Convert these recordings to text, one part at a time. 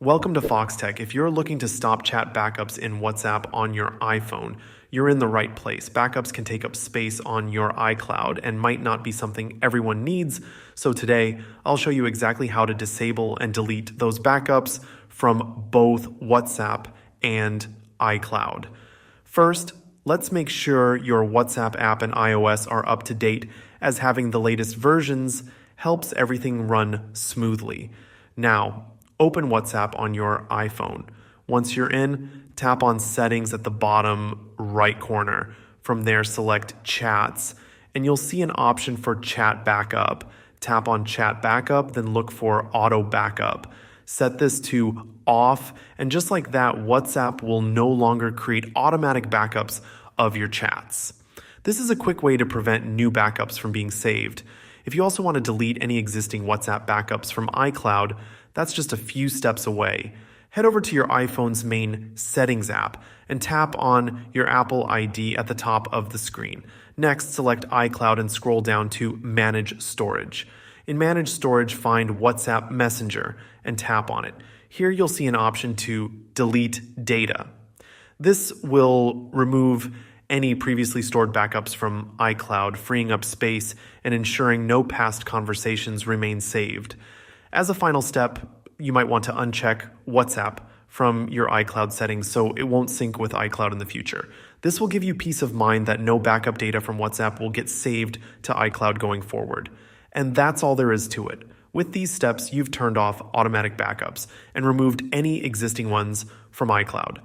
Welcome to Foxtecc. If you're looking to stop chat backups in WhatsApp on your iPhone, you're in the right place. Backups can take up space on your iCloud and might not be something everyone needs. So today, I'll show you exactly how to disable and delete those backups from both WhatsApp and iCloud. First, let's make sure your WhatsApp app and iOS are up to date, as having the latest versions helps everything run smoothly. Now, open WhatsApp on your iPhone. Once you're in, tap on Settings at the bottom right corner. From there, select Chats, and you'll see an option for Chat Backup. Tap on Chat Backup, then look for Auto Backup. Set this to off, and just like that, WhatsApp will no longer create automatic backups of your chats. This is a quick way to prevent new backups from being saved. If you also want to delete any existing WhatsApp backups from iCloud, that's just a few steps away. Head over to your iPhone's main Settings app and tap on your Apple ID at the top of the screen. Next, select iCloud and scroll down to Manage Storage. In Manage Storage, find WhatsApp Messenger and tap on it. Here you'll see an option to delete data. This will remove any previously stored backups from iCloud, freeing up space and ensuring no past conversations remain saved. As a final step, you might want to uncheck WhatsApp from your iCloud settings so it won't sync with iCloud in the future. This will give you peace of mind that no backup data from WhatsApp will get saved to iCloud going forward. And that's all there is to it. With these steps, you've turned off automatic backups and removed any existing ones from iCloud.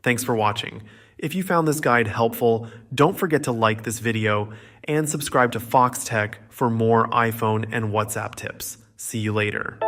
Thanks for watching. If you found this guide helpful, don't forget to like this video and subscribe to Foxtecc for more iPhone and WhatsApp tips. See you later.